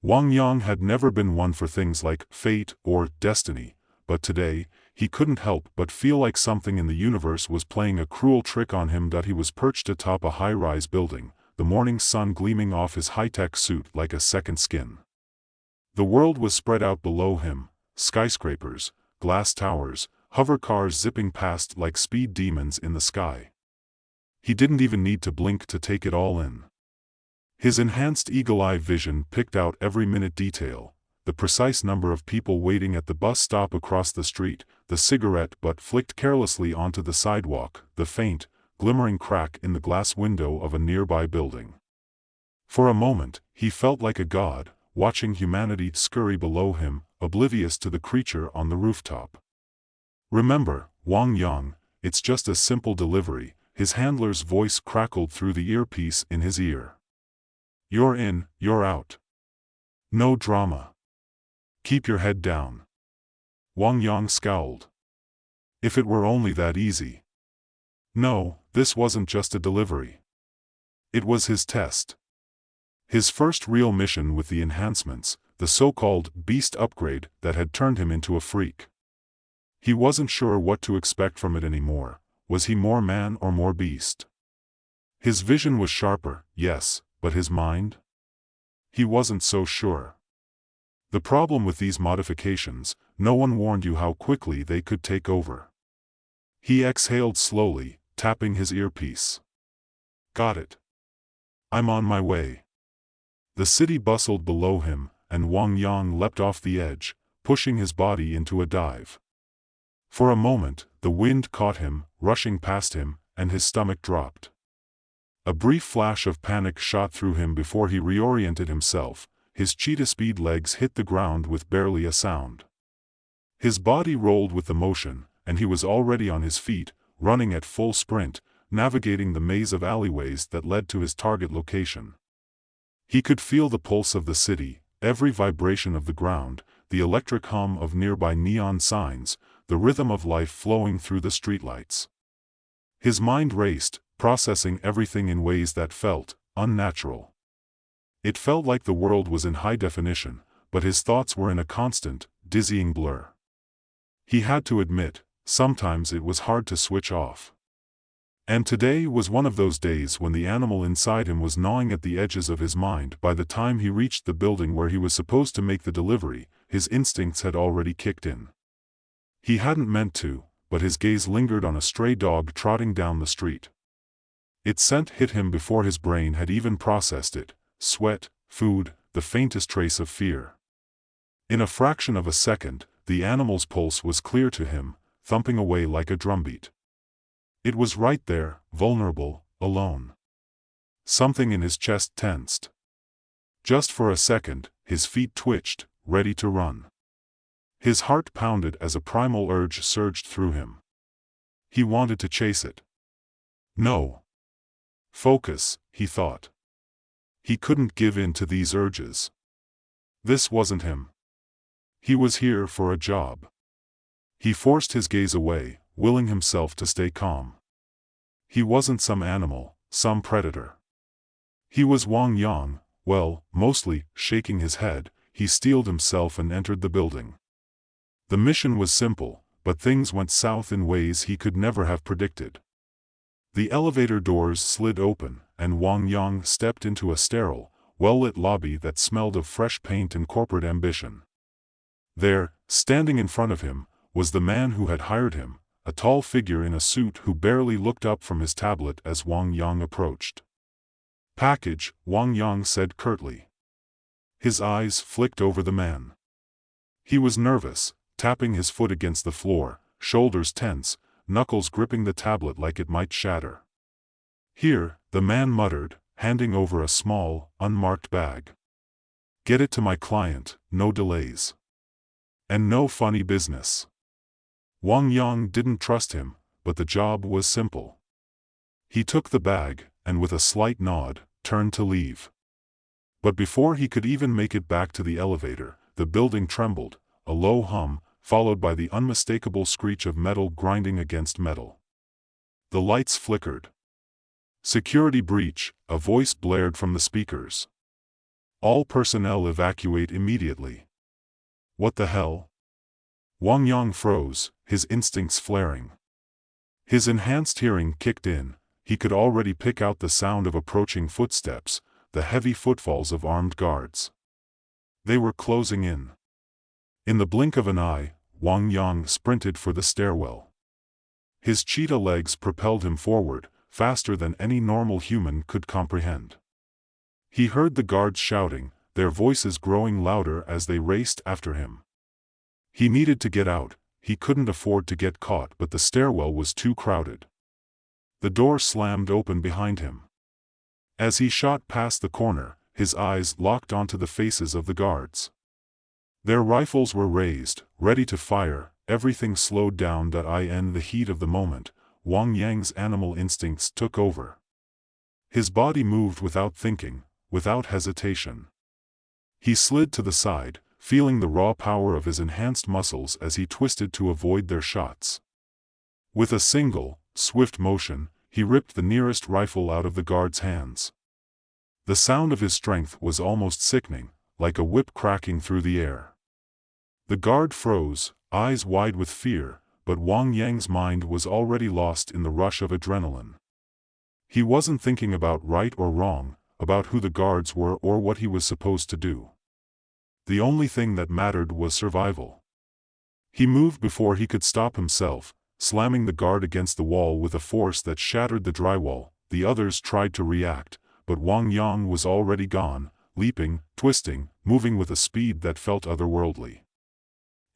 Wang Yang had never been one for things like fate or destiny, but today, he couldn't help but feel like something in the universe was playing a cruel trick on him. He was perched atop a high-rise building, the morning sun gleaming off his high-tech suit like a second skin. The world was spread out below him, skyscrapers, glass towers, hover cars zipping past like speed demons in the sky. He didn't even need to blink to take it all in. His enhanced eagle-eye vision picked out every minute detail, the precise number of people waiting at the bus stop across the street, the cigarette butt flicked carelessly onto the sidewalk, the faint, glimmering crack in the glass window of a nearby building. For a moment, he felt like a god, watching humanity scurry below him, oblivious to the creature on the rooftop. "Remember, Wang Yang, it's just a simple delivery," his handler's voice crackled through the earpiece in his ear. "You're in, you're out. No drama. Keep your head down." Wang Yang scowled. If it were only that easy. No, this wasn't just a delivery. It was his test. His first real mission with the enhancements, the so-called beast upgrade that had turned him into a freak. He wasn't sure what to expect from it anymore. Was he more man or more beast? His vision was sharper, yes, but his mind? He wasn't so sure. The problem with these modifications, no one warned you how quickly they could take over. He exhaled slowly, tapping his earpiece. "Got it. I'm on my way." The city bustled below him, and Wang Yang leapt off the edge, pushing his body into a dive. For a moment, the wind caught him, rushing past him, and his stomach dropped. A brief flash of panic shot through him before he reoriented himself. His cheetah-speed legs hit the ground with barely a sound. His body rolled with the motion, and he was already on his feet, running at full sprint, navigating the maze of alleyways that led to his target location. He could feel the pulse of the city, every vibration of the ground, the electric hum of nearby neon signs, the rhythm of life flowing through the streetlights. His mind raced, processing everything in ways that felt unnatural. It felt like the world was in high definition, but his thoughts were in a constant, dizzying blur. He had to admit, sometimes it was hard to switch off. And today was one of those days when the animal inside him was gnawing at the edges of his mind. By the time he reached the building where he was supposed to make the delivery, his instincts had already kicked in. He hadn't meant to, but his gaze lingered on a stray dog trotting down the street. Its scent hit him before his brain had even processed it. Sweat, food, the faintest trace of fear. In a fraction of a second, the animal's pulse was clear to him, thumping away like a drumbeat. It was right there, vulnerable, alone. Something in his chest tensed. Just for a second, his feet twitched, ready to run. His heart pounded as a primal urge surged through him. He wanted to chase it. No. Focus, he thought. He couldn't give in to these urges. This wasn't him. He was here for a job. He forced his gaze away, willing himself to stay calm. He wasn't some animal, some predator. He was Wang Yang. Well, mostly, shaking his head, he steeled himself and entered the building. The mission was simple, but things went south in ways he could never have predicted. The elevator doors slid open, and Wang Yang stepped into a sterile, well-lit lobby that smelled of fresh paint and corporate ambition. There, standing in front of him, was the man who had hired him, a tall figure in a suit who barely looked up from his tablet as Wang Yang approached. "Package," Wang Yang said curtly. His eyes flicked over the man. He was nervous, tapping his foot against the floor, shoulders tense, knuckles gripping the tablet like it might shatter. "Here," the man muttered, handing over a small, unmarked bag. "Get it to my client, no delays. And no funny business." Wang Yang didn't trust him, but the job was simple. He took the bag, and with a slight nod, turned to leave. But before he could even make it back to the elevator, the building trembled, a low hum, followed by the unmistakable screech of metal grinding against metal. The lights flickered. "Security breach," a voice blared from the speakers. All personnel evacuate immediately. What the hell? Wang Yang froze, his instincts flaring. His enhanced hearing kicked in. He could already pick out the sound of approaching footsteps, the heavy footfalls of armed guards. They were closing in. In the blink of an eye, Wang Yang sprinted for the stairwell. His cheetah legs propelled him forward, faster than any normal human could comprehend. He heard the guards shouting, their voices growing louder as they raced after him. He needed to get out. He couldn't afford to get caught, but the stairwell was too crowded. The door slammed open behind him. As he shot past the corner, his eyes locked onto the faces of the guards. Their rifles were raised, ready to fire. Everything slowed down. In the heat of the moment, Wang Yang's animal instincts took over. His body moved without thinking, without hesitation. He slid to the side, feeling the raw power of his enhanced muscles as he twisted to avoid their shots. With a single, swift motion, he ripped the nearest rifle out of the guard's hands. The sound of his strength was almost sickening, like a whip cracking through the air. The guard froze, eyes wide with fear, but Wang Yang's mind was already lost in the rush of adrenaline. He wasn't thinking about right or wrong, about who the guards were or what he was supposed to do. The only thing that mattered was survival. He moved before he could stop himself, slamming the guard against the wall with a force that shattered the drywall. The others tried to react, but Wang Yang was already gone, leaping, twisting, moving with a speed that felt otherworldly.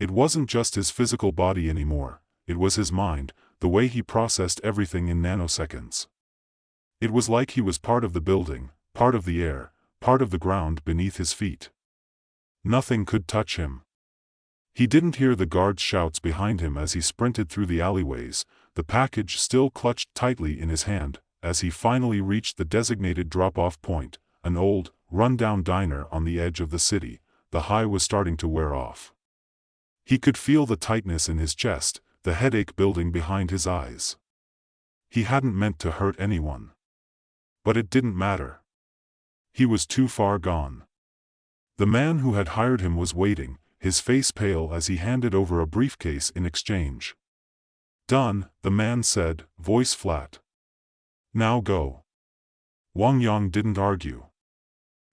It wasn't just his physical body anymore, it was his mind, the way he processed everything in nanoseconds. It was like he was part of the building, part of the air, part of the ground beneath his feet. Nothing could touch him. He didn't hear the guards' shouts behind him as he sprinted through the alleyways, the package still clutched tightly in his hand. As he finally reached the designated drop-off point, an old, run-down diner on the edge of the city, the high was starting to wear off. He could feel the tightness in his chest, the headache building behind his eyes. He hadn't meant to hurt anyone. But it didn't matter. He was too far gone. The man who had hired him was waiting, his face pale as he handed over a briefcase in exchange. "Done," the man said, voice flat. "Now go." Wang Yang didn't argue.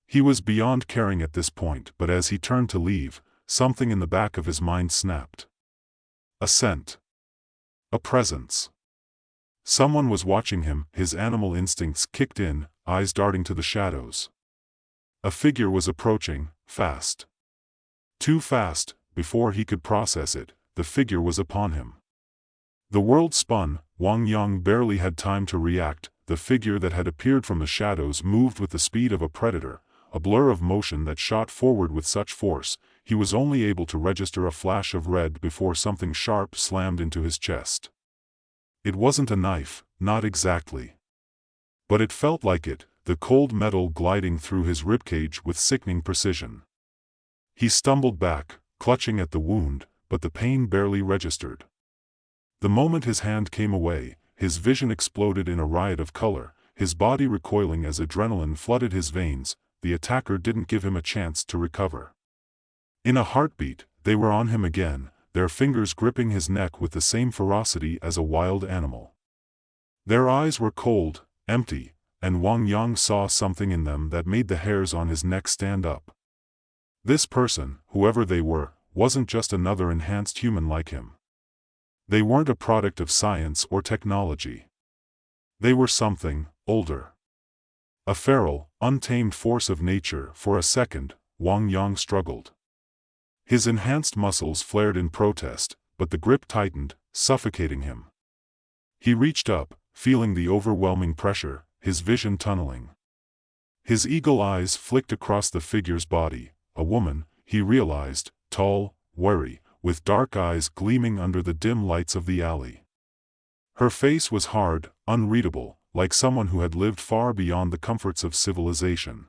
He was beyond caring at this point, but as he turned to leave, something in the back of his mind snapped. A scent. A presence. Someone was watching him. His animal instincts kicked in, eyes darting to the shadows. A figure was approaching, fast. Too fast. Before he could process it, the figure was upon him. The world spun. Wang Yang barely had time to react. The figure that had appeared from the shadows moved with the speed of a predator, a blur of motion that shot forward with such force, he was only able to register a flash of red before something sharp slammed into his chest. It wasn't a knife, not exactly. But it felt like it, the cold metal gliding through his ribcage with sickening precision. He stumbled back, clutching at the wound, but the pain barely registered. The moment his hand came away, his vision exploded in a riot of color, his body recoiling as adrenaline flooded his veins. The attacker didn't give him a chance to recover. In a heartbeat, they were on him again, their fingers gripping his neck with the same ferocity as a wild animal. Their eyes were cold, empty, and Wang Yang saw something in them that made the hairs on his neck stand up. This person, whoever they were, wasn't just another enhanced human like him. They weren't a product of science or technology. They were something older. A feral, untamed force of nature. For a second, Wang Yang struggled. His enhanced muscles flared in protest, but the grip tightened, suffocating him. He reached up, feeling the overwhelming pressure, his vision tunneling. His eagle eyes flicked across the figure's body, a woman, he realized, tall, wary, with dark eyes gleaming under the dim lights of the alley. Her face was hard, unreadable, like someone who had lived far beyond the comforts of civilization.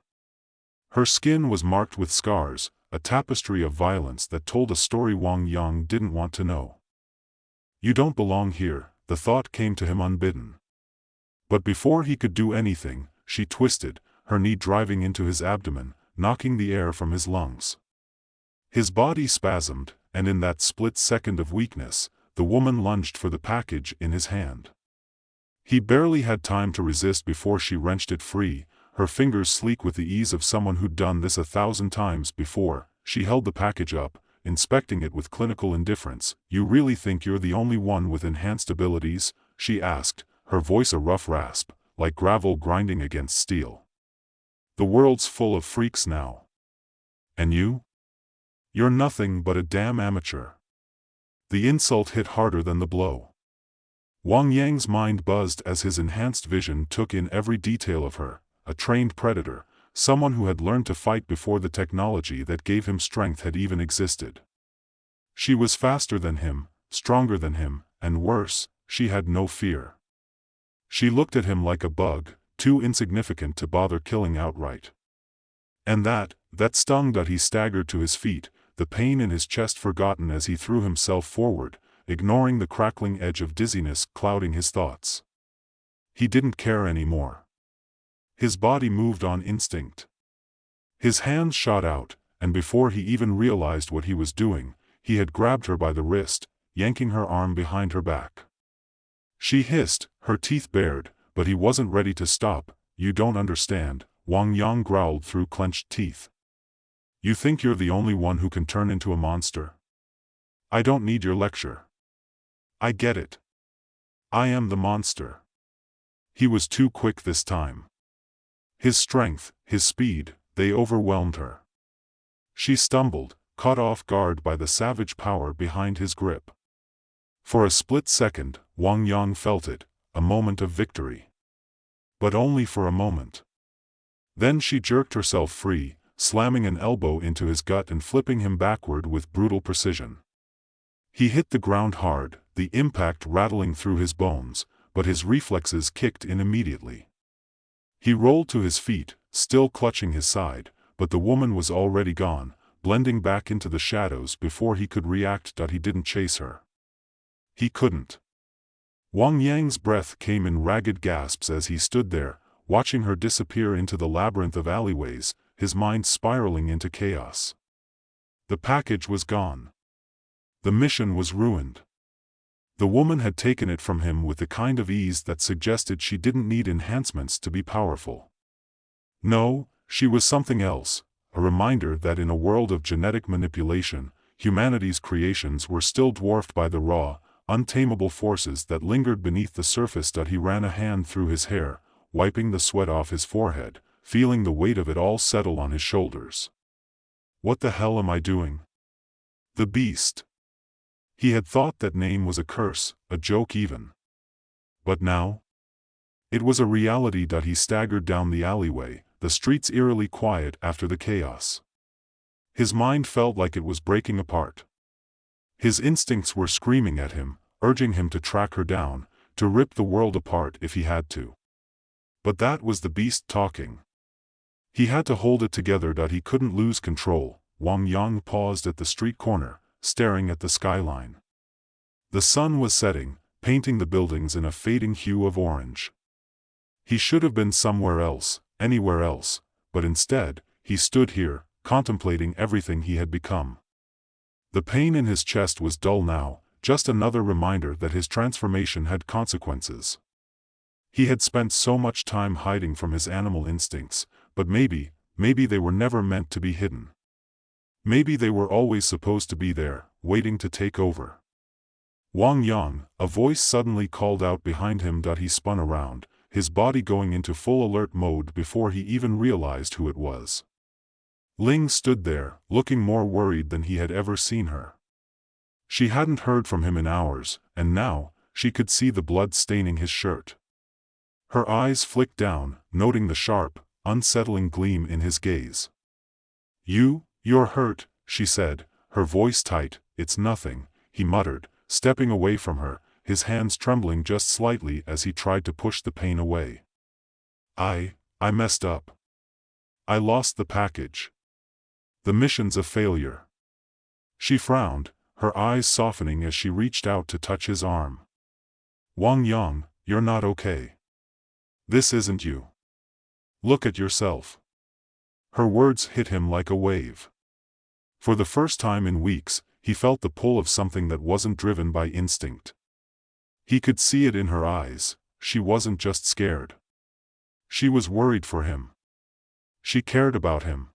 Her skin was marked with scars, a tapestry of violence that told a story Wang Yang didn't want to know. "You don't belong here," the thought came to him unbidden. But before he could do anything, she twisted, her knee driving into his abdomen, knocking the air from his lungs. His body spasmed, and in that split second of weakness, the woman lunged for the package in his hand. He barely had time to resist before she wrenched it free, her fingers sleek with the ease of someone who'd done this 1,000 times before. She held the package up, inspecting it with clinical indifference. "You really think you're the only one with enhanced abilities?" she asked, her voice a rough rasp, like gravel grinding against steel. "The world's full of freaks now. And you? You're nothing but a damn amateur." The insult hit harder than the blow. Wang Yang's mind buzzed as his enhanced vision took in every detail of her, a trained predator, someone who had learned to fight before the technology that gave him strength had even existed. She was faster than him, stronger than him, and worse, she had no fear. She looked at him like a bug, too insignificant to bother killing outright. And that stung. He staggered to his feet, the pain in his chest forgotten as he threw himself forward, ignoring the crackling edge of dizziness clouding his thoughts. He didn't care anymore. His body moved on instinct. His hands shot out, and before he even realized what he was doing, he had grabbed her by the wrist, yanking her arm behind her back. She hissed, her teeth bared, but he wasn't ready to stop. "You don't understand," Wang Yang growled through clenched teeth. "You think you're the only one who can turn into a monster? I don't need your lecture. I get it. I am the monster." He was too quick this time. His strength, his speed, they overwhelmed her. She stumbled, caught off guard by the savage power behind his grip. For a split second, Wang Yang felt it, a moment of victory. But only for a moment. Then she jerked herself free, slamming an elbow into his gut and flipping him backward with brutal precision. He hit the ground hard, the impact rattling through his bones, but his reflexes kicked in immediately. He rolled to his feet, still clutching his side, but the woman was already gone, blending back into the shadows before he could react. He didn't chase her. He couldn't. Wang Yang's breath came in ragged gasps as he stood there, watching her disappear into the labyrinth of alleyways, his mind spiraling into chaos. The package was gone. The mission was ruined. The woman had taken it from him with the kind of ease that suggested she didn't need enhancements to be powerful. No, she was something else, a reminder that in a world of genetic manipulation, humanity's creations were still dwarfed by the raw, untamable forces that lingered beneath the surface. He ran a hand through his hair, wiping the sweat off his forehead, feeling the weight of it all settle on his shoulders. What the hell am I doing? The beast. He had thought that name was a curse, a joke even. But now? It was a reality. He staggered down the alleyway, the streets eerily quiet after the chaos. His mind felt like it was breaking apart. His instincts were screaming at him, urging him to track her down, to rip the world apart if he had to. But that was the beast talking. He had to hold it together. He couldn't lose control. Wang Yang paused at the street corner, staring at the skyline. The sun was setting, painting the buildings in a fading hue of orange. He should have been somewhere else, anywhere else, but instead, he stood here, contemplating everything he had become. The pain in his chest was dull now, just another reminder that his transformation had consequences. He had spent so much time hiding from his animal instincts, but maybe they were never meant to be hidden. Maybe they were always supposed to be there, waiting to take over. "Wang Yang," a voice suddenly called out behind him. He spun around, his body going into full alert mode before he even realized who it was. Ling stood there, looking more worried than he had ever seen her. She hadn't heard from him in hours, and now, she could see the blood staining his shirt. Her eyes flicked down, noting the sharp, unsettling gleam in his gaze. You're hurt," she said, her voice tight. "It's nothing," he muttered, stepping away from her, his hands trembling just slightly as he tried to push the pain away. I messed up. I lost the package. The mission's a failure." She frowned, her eyes softening as she reached out to touch his arm. "Wang Yang, you're not okay. This isn't you. Look at yourself." Her words hit him like a wave. For the first time in weeks, he felt the pull of something that wasn't driven by instinct. He could see it in her eyes. She wasn't just scared. She was worried for him. She cared about him.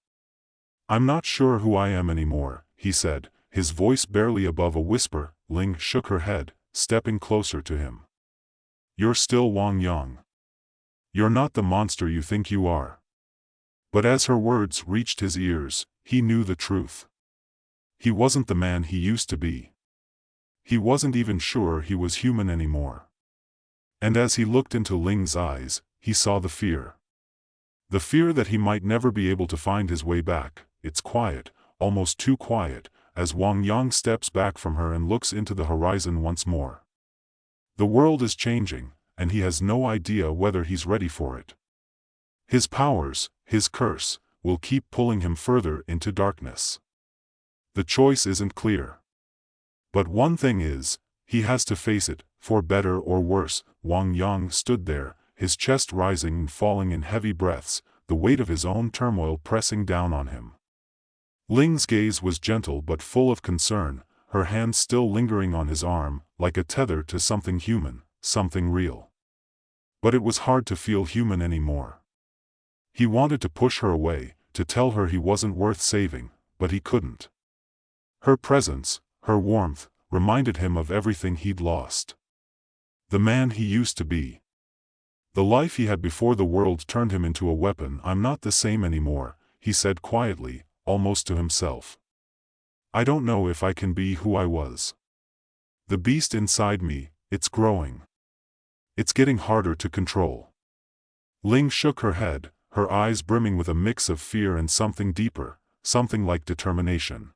"I'm not sure who I am anymore," he said, his voice barely above a whisper. Ling shook her head, stepping closer to him. "You're still Wang Yang. You're not the monster you think you are." But as her words reached his ears, he knew the truth. He wasn't the man he used to be. He wasn't even sure he was human anymore. And as he looked into Ling's eyes, he saw the fear. The fear that he might never be able to find his way back. It's quiet, almost too quiet, as Wang Yang steps back from her and looks into the horizon once more. The world is changing, and he has no idea whether he's ready for it. His powers, his curse, will keep pulling him further into darkness. The choice isn't clear. But one thing is, he has to face it, for better or worse. Wang Yang stood there, his chest rising and falling in heavy breaths, the weight of his own turmoil pressing down on him. Ling's gaze was gentle but full of concern, her hand still lingering on his arm, like a tether to something human, something real. But it was hard to feel human anymore. He wanted to push her away, to tell her he wasn't worth saving, but he couldn't. Her presence, her warmth, reminded him of everything he'd lost. The man he used to be. The life he had before the world turned him into a weapon. "I'm not the same anymore," he said quietly, almost to himself. "I don't know if I can be who I was. The beast inside me, it's growing. It's getting harder to control." Ling shook her head, her eyes brimming with a mix of fear and something deeper, something like determination.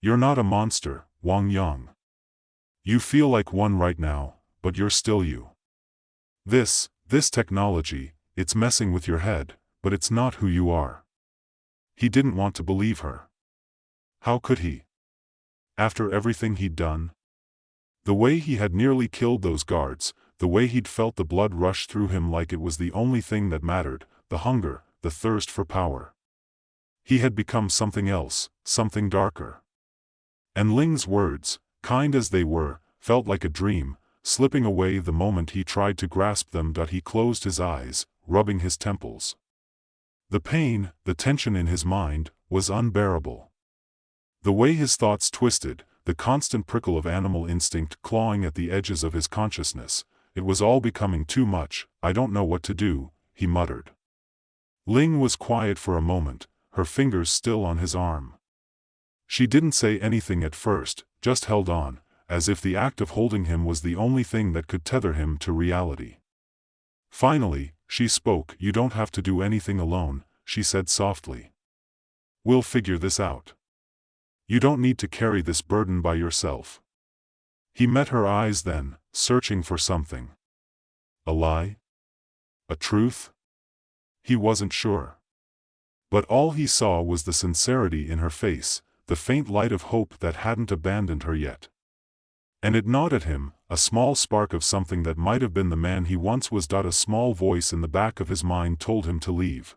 "You're not a monster, Wang Yang. You feel like one right now, but you're still you. This technology, it's messing with your head, but it's not who you are." He didn't want to believe her. How could he? After everything he'd done? The way he had nearly killed those guards, the way he'd felt the blood rush through him like it was the only thing that mattered, the hunger, the thirst for power. He had become something else, something darker. And Ling's words, kind as they were, felt like a dream, slipping away the moment he tried to grasp them. He closed his eyes, rubbing his temples. The pain, the tension in his mind, was unbearable. The way his thoughts twisted, the constant prickle of animal instinct clawing at the edges of his consciousness, it was all becoming too much. "I don't know what to do," he muttered. Ling was quiet for a moment, her fingers still on his arm. She didn't say anything at first, just held on, as if the act of holding him was the only thing that could tether him to reality. Finally, she spoke. "You don't have to do anything alone," she said softly. "We'll figure this out. You don't need to carry this burden by yourself." He met her eyes then, searching for something. A lie? A truth? He wasn't sure. But all he saw was the sincerity in her face, the faint light of hope that hadn't abandoned her yet. And it gnawed at him, a small spark of something that might have been the man he once was. A small voice in the back of his mind told him to leave.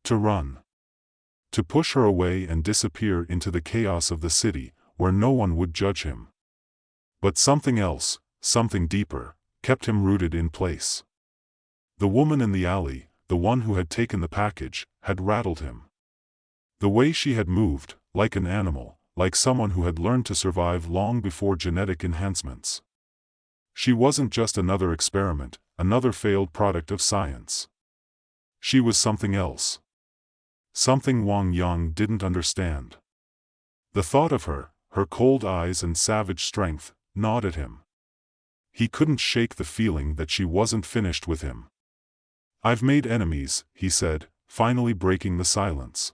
To run. To push her away and disappear into the chaos of the city, where no one would judge him. But something else, something deeper, kept him rooted in place. The woman in the alley, the one who had taken the package, had rattled him. The way she had moved, like an animal, like someone who had learned to survive long before genetic enhancements. She wasn't just another experiment, another failed product of science. She was something else. Something Wang Yang didn't understand. The thought of her, her cold eyes and savage strength, gnawed at him. He couldn't shake the feeling that she wasn't finished with him. "I've made enemies," he said, finally breaking the silence.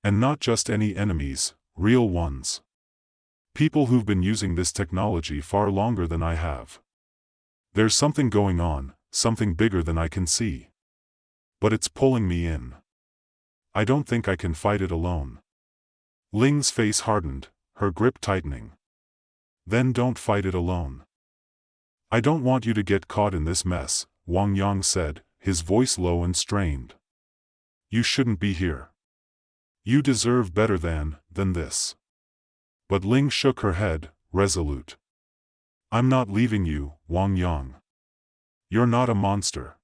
"And not just any enemies, real ones. People who've been using this technology far longer than I have. There's something going on, something bigger than I can see. But it's pulling me in. I don't think I can fight it alone." Ling's face hardened, her grip tightening. "Then don't fight it alone. I don't want you to get caught in this mess," Wang Yang said, his voice low and strained. You shouldn't be here. You deserve better than this. But Ling shook her head, resolute. I'm not leaving you, Wang Yang. You're not a monster.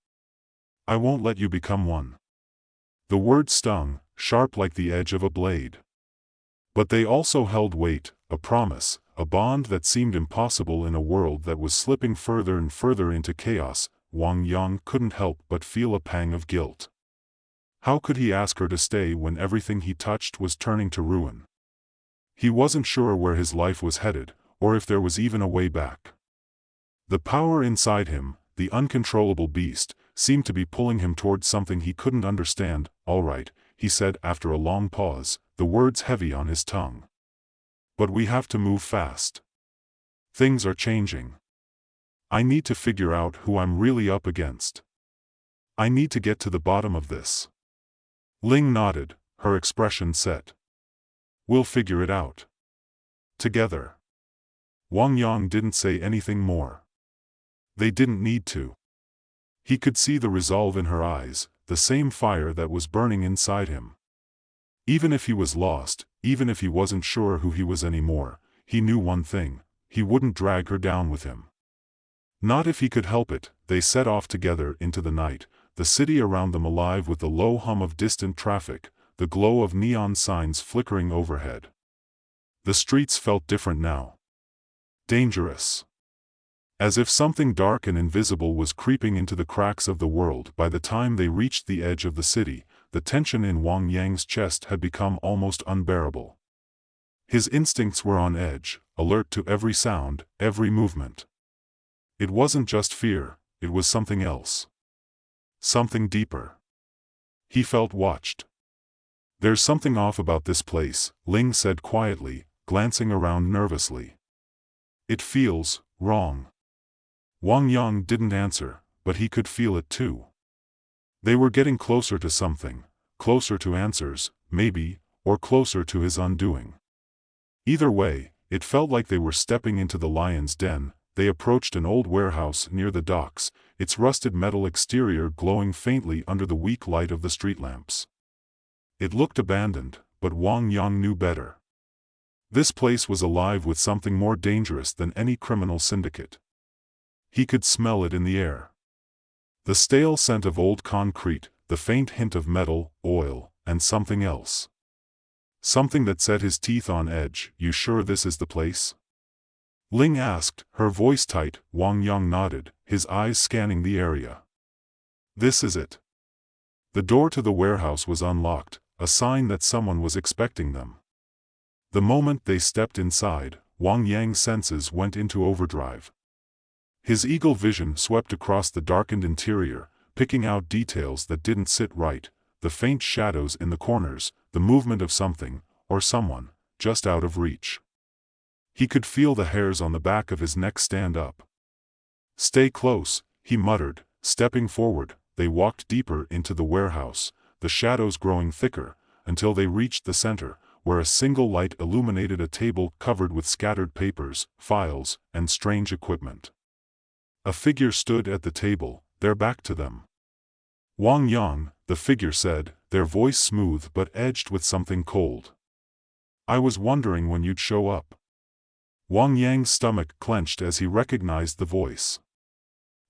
I won't let you become one. The words stung, sharp like the edge of a blade. But they also held weight, a promise, a bond that seemed impossible in a world that was slipping further and further into chaos. Wang Yang couldn't help but feel a pang of guilt. How could he ask her to stay when everything he touched was turning to ruin? He wasn't sure where his life was headed, or if there was even a way back. The power inside him, the uncontrollable beast, seemed to be pulling him towards something he couldn't understand. All right, he said after a long pause, the words heavy on his tongue. But we have to move fast. Things are changing. I need to figure out who I'm really up against. I need to get to the bottom of this. Ling nodded, her expression set. We'll figure it out. Together. Wang Yang didn't say anything more. They didn't need to. He could see the resolve in her eyes, the same fire that was burning inside him. Even if he was lost, even if he wasn't sure who he was anymore, he knew one thing: he wouldn't drag her down with him. Not if he could help it. They set off together into the night, the city around them alive with the low hum of distant traffic, the glow of neon signs flickering overhead. The streets felt different now. Dangerous. As if something dark and invisible was creeping into the cracks of the world. By the time they reached the edge of the city, the tension in Wang Yang's chest had become almost unbearable. His instincts were on edge, alert to every sound, every movement. It wasn't just fear, it was something else. Something deeper. He felt watched. There's something off about this place, Ling said quietly, glancing around nervously. It feels wrong. Wang Yang didn't answer, but he could feel it too. They were getting closer to something, closer to answers, maybe, or closer to his undoing. Either way, it felt like they were stepping into the lion's den. They approached an old warehouse near the docks, its rusted metal exterior glowing faintly under the weak light of the street lamps. It looked abandoned, but Wang Yang knew better. This place was alive with something more dangerous than any criminal syndicate. He could smell it in the air. The stale scent of old concrete, the faint hint of metal, oil, and something else. Something that set his teeth on edge. You sure this is the place? Ling asked, her voice tight. Wang Yang nodded, his eyes scanning the area. This is it. The door to the warehouse was unlocked, a sign that someone was expecting them. The moment they stepped inside, Wang Yang's senses went into overdrive. His eagle vision swept across the darkened interior, picking out details that didn't sit right, the faint shadows in the corners, the movement of something, or someone, just out of reach. He could feel the hairs on the back of his neck stand up. Stay close, he muttered, stepping forward. They walked deeper into the warehouse, the shadows growing thicker, until they reached the center, where a single light illuminated a table covered with scattered papers, files, and strange equipment. A figure stood at the table, their back to them. Wang Yang, the figure said, their voice smooth but edged with something cold. I was wondering when you'd show up. Wang Yang's stomach clenched as he recognized the voice.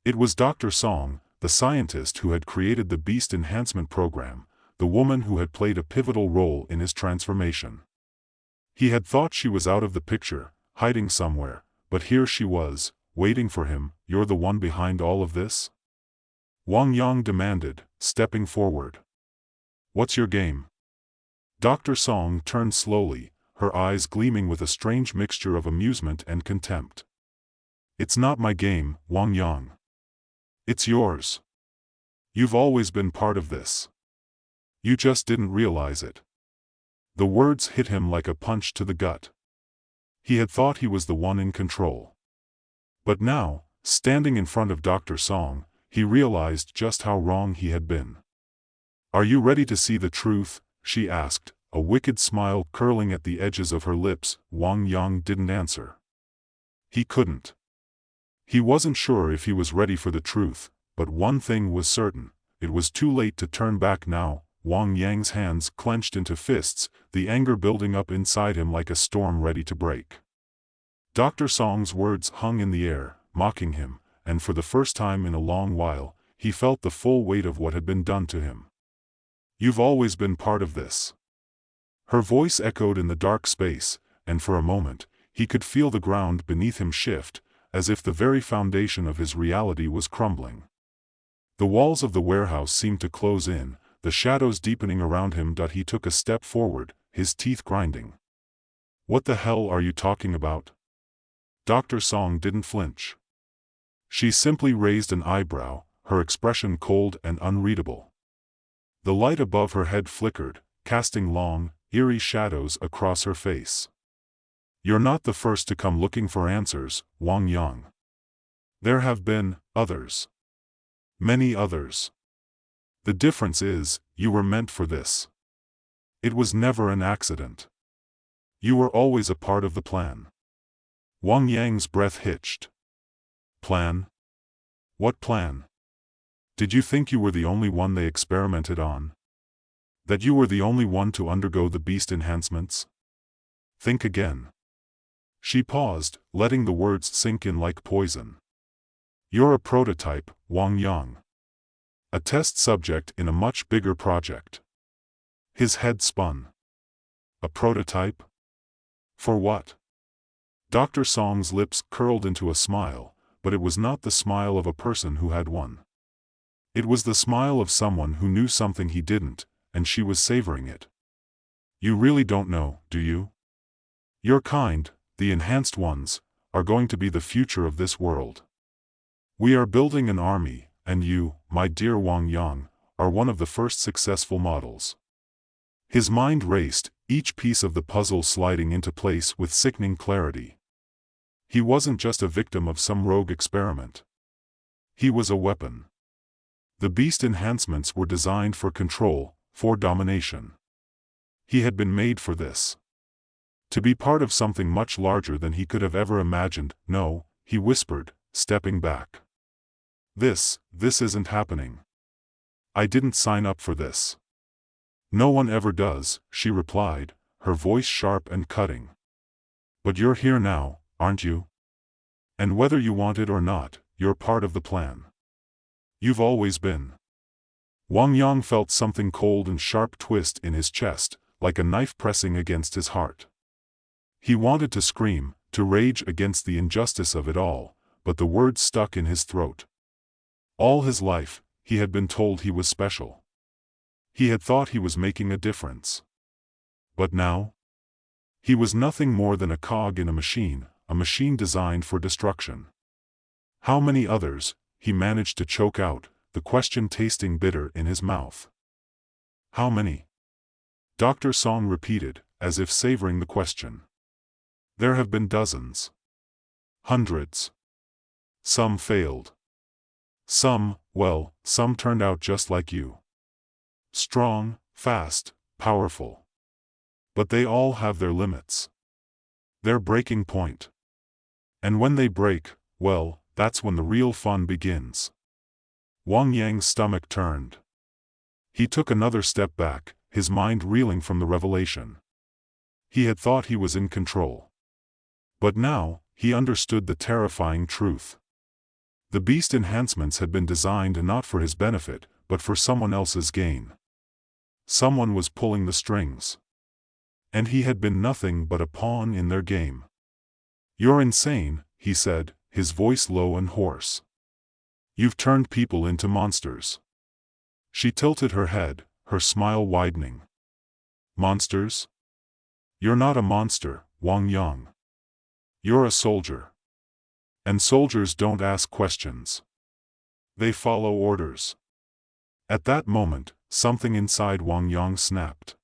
It was Dr. Song, the scientist who had created the Beast Enhancement Program, the woman who had played a pivotal role in his transformation. He had thought she was out of the picture, hiding somewhere, but here she was, waiting for him. You're the one behind all of this? Wang Yang demanded, stepping forward. What's your game? Dr. Song turned slowly, her eyes gleaming with a strange mixture of amusement and contempt. It's not my game, Wang Yang. It's yours. You've always been part of this. You just didn't realize it. The words hit him like a punch to the gut. He had thought he was the one in control. But now, standing in front of Dr. Song, he realized just how wrong he had been. Are you ready to see the truth? She asked, a wicked smile curling at the edges of her lips. Wang Yang didn't answer. He couldn't. He wasn't sure if he was ready for the truth, but one thing was certain: it was too late to turn back now. Wang Yang's hands clenched into fists, the anger building up inside him like a storm ready to break. Dr. Song's words hung in the air, mocking him, and for the first time in a long while, he felt the full weight of what had been done to him. "You've always been part of this." Her voice echoed in the dark space, and for a moment, he could feel the ground beneath him shift, as if the very foundation of his reality was crumbling. The walls of the warehouse seemed to close in, the shadows deepening around him. He took a step forward, his teeth grinding. "What the hell are you talking about?" Dr. Song didn't flinch. She simply raised an eyebrow, her expression cold and unreadable. The light above her head flickered, casting long, eerie shadows across her face. "You're not the first to come looking for answers, Wang Yang. There have been others. Many others. The difference is, you were meant for this. It was never an accident. You were always a part of the plan." Wang Yang's breath hitched. "Plan? What plan? Did you think you were the only one they experimented on? That you were the only one to undergo the beast enhancements? Think again." She paused, letting the words sink in like poison. "You're a prototype, Wang Yang. A test subject in a much bigger project." His head spun. "A prototype? For what?" Dr. Song's lips curled into a smile, but it was not the smile of a person who had one. It was the smile of someone who knew something he didn't, and she was savoring it. "You really don't know, do you? Your kind, the enhanced ones, are going to be the future of this world. We are building an army, and you, my dear Wang Yang, are one of the first successful models." His mind raced, each piece of the puzzle sliding into place with sickening clarity. He wasn't just a victim of some rogue experiment. He was a weapon. The beast enhancements were designed for control, for domination. He had been made for this. To be part of something much larger than he could have ever imagined. "No," he whispered, stepping back. This isn't happening. I didn't sign up for this." "No one ever does," she replied, her voice sharp and cutting. "But you're here now, aren't you? And whether you want it or not, you're part of the plan. You've always been." Wang Yang felt something cold and sharp twist in his chest, like a knife pressing against his heart. He wanted to scream, to rage against the injustice of it all, but the words stuck in his throat. All his life, he had been told he was special. He had thought he was making a difference. But now? He was nothing more than a cog in a machine designed for destruction. How many others? He managed to choke out, the question tasting bitter in his mouth. "How many?" Dr. Song repeated, as if savoring the question. "There have been dozens. Hundreds. Some failed. Some turned out just like you. Strong, fast, powerful. But they all have their limits. Their breaking point. And when they break, that's when the real fun begins." Wang Yang's stomach turned. He took another step back, his mind reeling from the revelation. He had thought he was in control. But now, he understood the terrifying truth. The beast enhancements had been designed not for his benefit, but for someone else's gain. Someone was pulling the strings. And he had been nothing but a pawn in their game. "You're insane," he said, his voice low and hoarse. "You've turned people into monsters." She tilted her head, her smile widening. "Monsters? You're not a monster, Wang Yang. You're a soldier. And soldiers don't ask questions. They follow orders." At that moment, something inside Wang Yang snapped.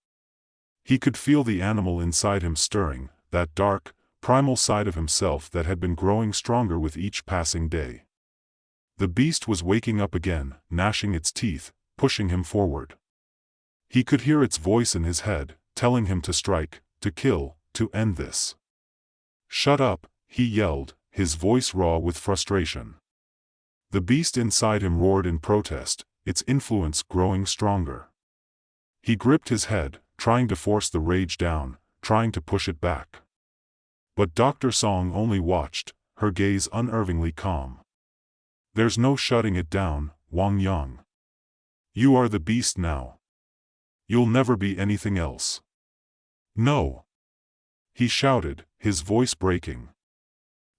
He could feel the animal inside him stirring, that dark, primal side of himself that had been growing stronger with each passing day. The beast was waking up again, gnashing its teeth, pushing him forward. He could hear its voice in his head, telling him to strike, to kill, to end this. "Shut up," he yelled, his voice raw with frustration. The beast inside him roared in protest, its influence growing stronger. He gripped his head, trying to force the rage down, trying to push it back. But Dr. Song only watched, her gaze unervingly calm. There's no shutting it down, Wang Yang. You are the beast now. You'll never be anything else. No! He shouted, his voice breaking.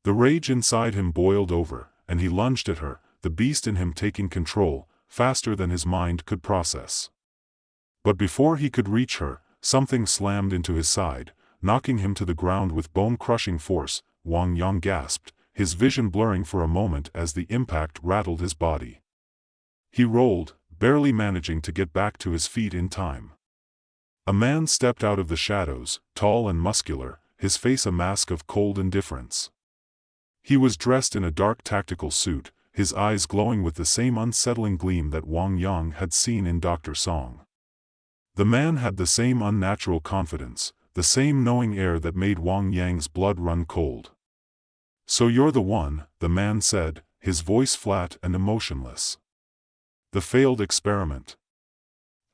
The rage inside him boiled over, and he lunged at her, the beast in him taking control, faster than his mind could process. But before he could reach her, something slammed into his side, knocking him to the ground with bone-crushing force. Wang Yang gasped, his vision blurring for a moment as the impact rattled his body. He rolled, barely managing to get back to his feet in time. A man stepped out of the shadows, tall and muscular, his face a mask of cold indifference. He was dressed in a dark tactical suit, his eyes glowing with the same unsettling gleam that Wang Yang had seen in Dr. Song. The man had the same unnatural confidence, the same knowing air that made Wang Yang's blood run cold. "So you're the one," the man said, his voice flat and emotionless. "The failed experiment.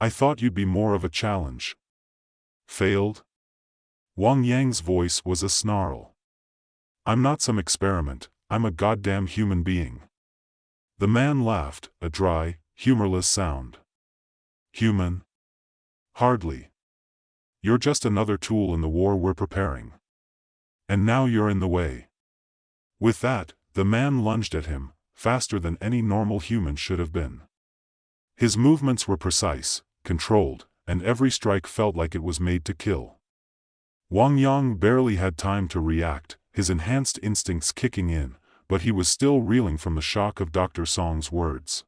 I thought you'd be more of a challenge." "Failed?" Wang Yang's voice was a snarl. "I'm not some experiment, I'm a goddamn human being." The man laughed, a dry, humorless sound. "Human? Hardly. You're just another tool in the war we're preparing. And now you're in the way." With that, the man lunged at him, faster than any normal human should have been. His movements were precise, controlled, and every strike felt like it was made to kill. Wang Yang barely had time to react, his enhanced instincts kicking in, but he was still reeling from the shock of Dr. Song's words.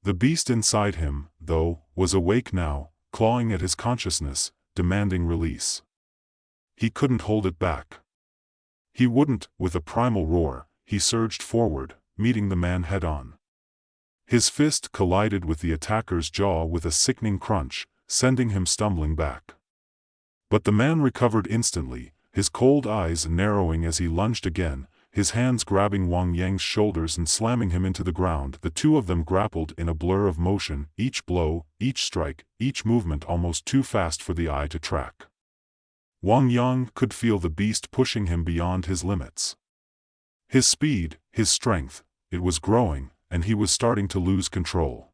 The beast inside him, though, was awake now, clawing at his consciousness, demanding release. He couldn't hold it back. He wouldn't. With a primal roar, he surged forward, meeting the man head-on. His fist collided with the attacker's jaw with a sickening crunch, sending him stumbling back. But the man recovered instantly, his cold eyes narrowing as he lunged again, his hands grabbing Wang Yang's shoulders and slamming him into the ground. The two of them grappled in a blur of motion, each blow, each strike, each movement almost too fast for the eye to track. Wang Yang could feel the beast pushing him beyond his limits. His speed, his strength, it was growing, and he was starting to lose control.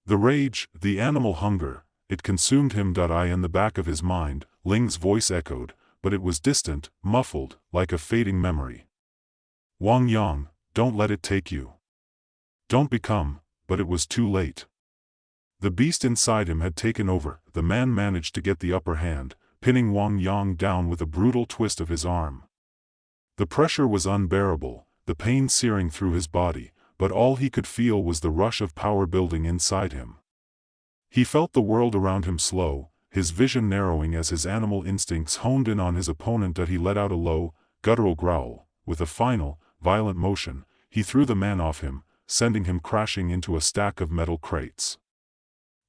The rage, the animal hunger, it consumed him. In the back of his mind, Ling's voice echoed, but it was distant, muffled, like a fading memory. "Wang Yang, don't let it take you. Don't become," but it was too late. The beast inside him had taken over. The man managed to get the upper hand, pinning Wang Yang down with a brutal twist of his arm. The pressure was unbearable, the pain searing through his body, but all he could feel was the rush of power building inside him. He felt the world around him slow, his vision narrowing as his animal instincts honed in on his opponent. He let out a low, guttural growl. With a final, violent motion, he threw the man off him, sending him crashing into a stack of metal crates.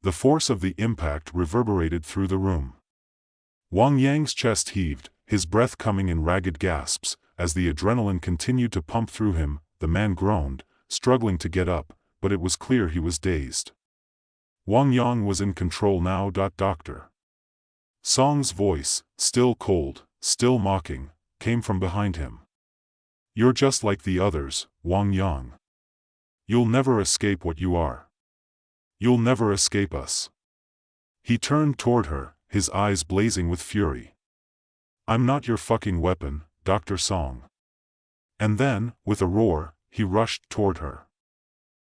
The force of the impact reverberated through the room. Wang Yang's chest heaved, his breath coming in ragged gasps. As the adrenaline continued to pump through him, the man groaned, struggling to get up, but it was clear he was dazed. Wang Yang was in control now. Dr. Song's voice, still cold, still mocking, came from behind him. "You're just like the others, Wang Yang. You'll never escape what you are. You'll never escape us." He turned toward her, his eyes blazing with fury. "I'm not your fucking weapon, Dr. Song." And then, with a roar, he rushed toward her.